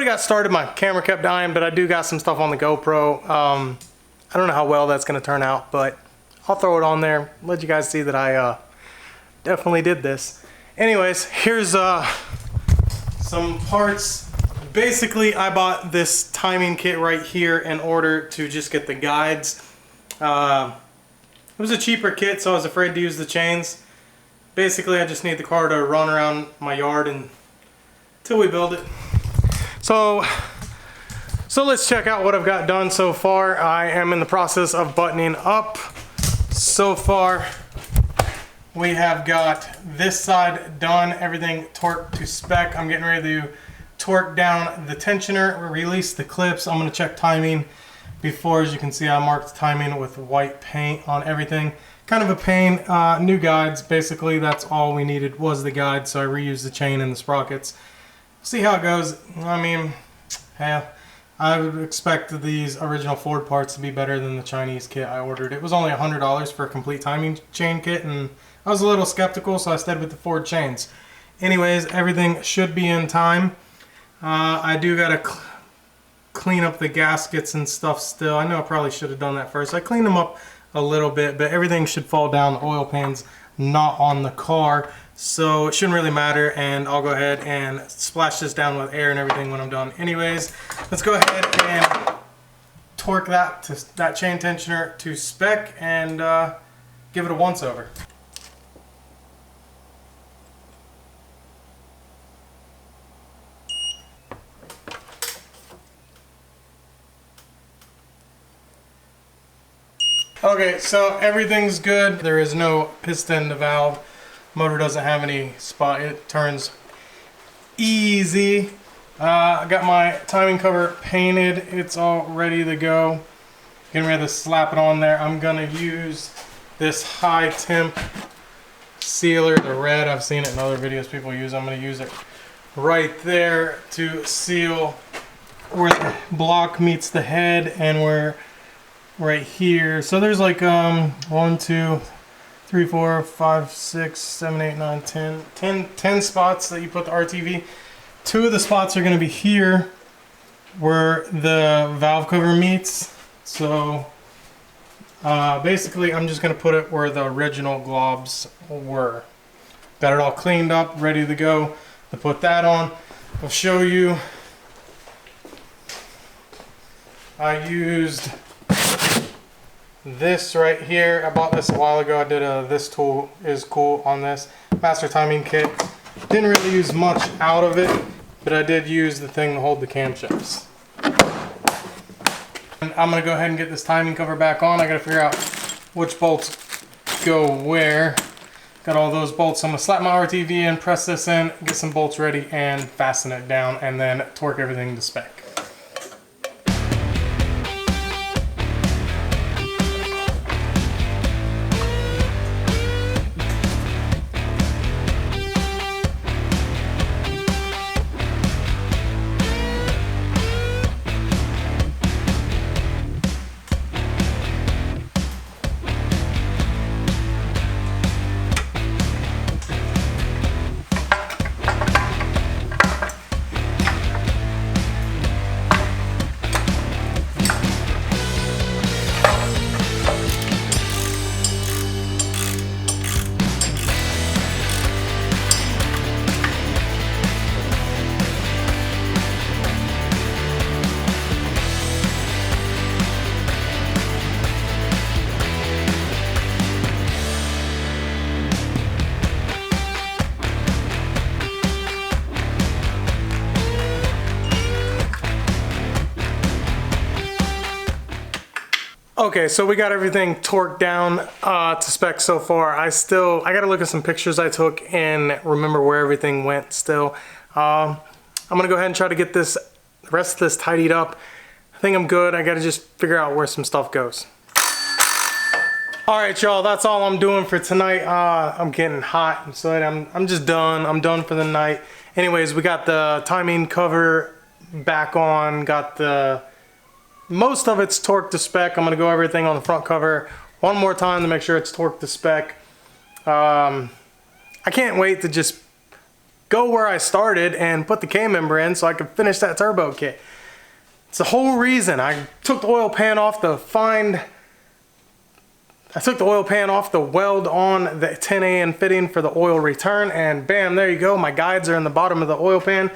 got started, my camera kept dying, but I do got some stuff on the GoPro. I don't know how well that's gonna turn out, but I'll throw it on there, let you guys see that I definitely did this. Anyways, here's some parts. Basically, I bought this timing kit right here in order to just get the guides. It was a cheaper kit, so I was afraid to use the chains. Basically, I just need the car to run around my yard until we build it. So let's check out what I've got done so far. I am in the process of buttoning up. So far, we have got this side done, everything torqued to spec. I'm getting ready to torque down the tensioner, release the clips. I'm gonna check timing before. As you can see, I marked timing with white paint on everything. Kind of a pain. New guides, basically that's all we needed was the guide, so I reused the chain and the sprockets. See how it goes. I mean, yeah, I would expect these original Ford parts to be better than the Chinese kit I ordered. It was only $100 for a complete timing chain kit, and I was a little skeptical, so I stayed with the Ford chains. Anyways, everything should be in time. I do gotta clean up the gaskets and stuff still. I know I probably should have done that first. I cleaned them up a little bit, but everything should fall down. The oil pan's not on the car, so it shouldn't really matter, and I'll go ahead and splash this down with air and everything when I'm done. Anyways, let's go ahead and torque that chain tensioner to spec and give it a once over. Okay, so everything's good. There is no piston to valve. Motor doesn't have any spot. It turns easy. I got my timing cover painted. It's all ready to go. Getting ready to slap it on there. I'm gonna use this high temp sealer, the red. I've seen it in other videos people use. I'm gonna use it right there to seal where the block meets the head and where right here. So there's like 1, 2, 3, 4, 5, 6, 7, 8, 9, 10 spots that you put the RTV. 2 of the spots are going to be here where the valve cover meets. So basically I'm just going to put it where the original globs were. Got it all cleaned up, ready to go to put that on. I'll show you. I used this right here. I bought this a while ago. I did this tool is cool on this master timing kit. Didn't really use much out of it, but I did use the thing to hold the camshafts. And I'm gonna go ahead and get this timing cover back on. I gotta figure out which bolts go where. Got all those bolts. So I'm gonna slap my RTV in, press this in, get some bolts ready, and fasten it down, and then torque everything to spec. Okay, so we got everything torqued down to spec so far. I gotta look at some pictures I took and remember where everything went still. I'm gonna go ahead and try to get the rest of this tidied up. I think I'm good. I gotta just figure out where some stuff goes. Alright y'all, that's all I'm doing for tonight. I'm getting hot, so I'm just done. I'm done for the night. Anyways, we got the timing cover back on, got the most of it's torqued to spec. I'm going to go everything on the front cover one more time to make sure it's torqued to spec. I can't wait to just go where I started and put the K-member in so I could finish that turbo kit. It's the whole reason. I took the oil pan off to weld on the 10AN fitting for the oil return, and bam, there you go. My guides are in the bottom of the oil pan.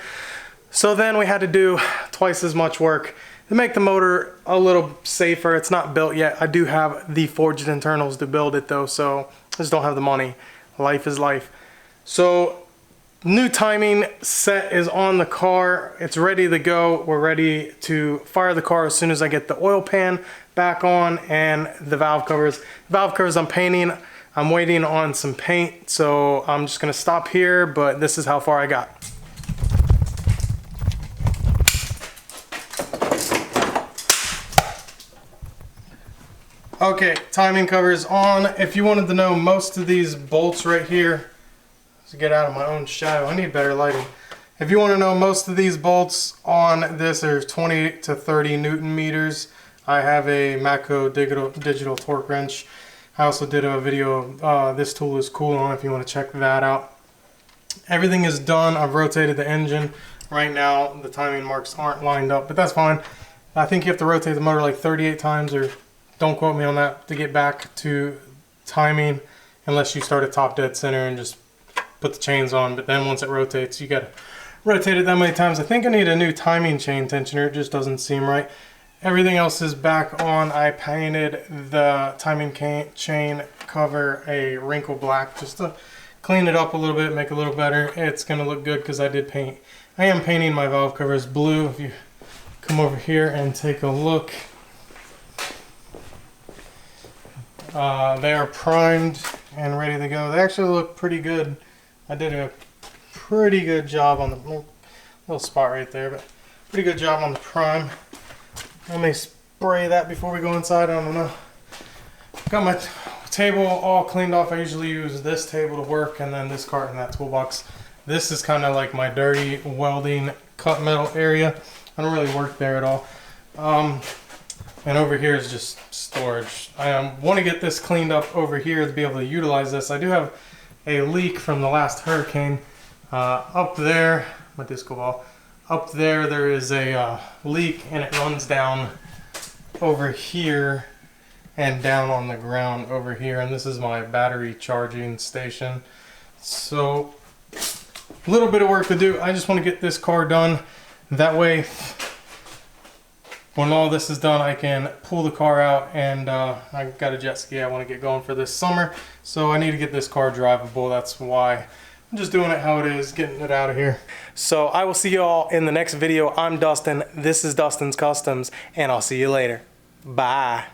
So then we had to do twice as much work to make the motor a little safer. It's not built yet. I do have the forged internals to build it though, so I just don't have the money. Life is life. So new timing set is on the car. It's ready to go. We're ready to fire the car as soon as I get the oil pan back on and the valve covers. Valve covers I'm painting. I'm waiting on some paint, so I'm just gonna stop here, but this is how far I got. Okay, timing covers on. If you wanted to know, most of these bolts right here, to get out of my own shadow, I need better lighting. If you want to know, most of these bolts on this are 20 to 30 Newton meters. I have a Matco digital torque wrench. I also did a video of this tool is cool on if you want to check that out. Everything is done. I've rotated the engine. Right now the timing marks aren't lined up, but that's fine. I think you have to rotate the motor like 38 times, or don't quote me on that, to get back to timing, unless you start at top dead center and just put the chains on. But then once it rotates, you gotta rotate it that many times. I think I need a new timing chain tensioner. It just doesn't seem right. Everything else is back on. I painted the timing chain cover a wrinkle black just to clean it up a little bit, make it a little better. It's gonna look good because I am painting my valve covers blue. If you come over here and take a look, they are primed and ready to go. They actually look pretty good. I did a pretty good job on the little spot right there, but pretty good job on the prime. I may spray that before we go inside. I don't know. Got my table all cleaned off. I usually use this table to work, and then this cart and that toolbox. This is kind of like my dirty welding cut metal area. I don't really work there at all. And over here is just storage. I want to get this cleaned up over here to be able to utilize this. I do have a leak from the last hurricane. Up there, my disco ball, up there is a leak, and it runs down over here and down on the ground over here. And this is my battery charging station. So a little bit of work to do. I just want to get this car done. That way, when all this is done, I can pull the car out, and I got a jet ski I want to get going for this summer. So I need to get this car drivable. That's why I'm just doing it how it is, getting it out of here. So I will see you all in the next video. I'm Dustin. This is Dustin's Customs, and I'll see you later. Bye.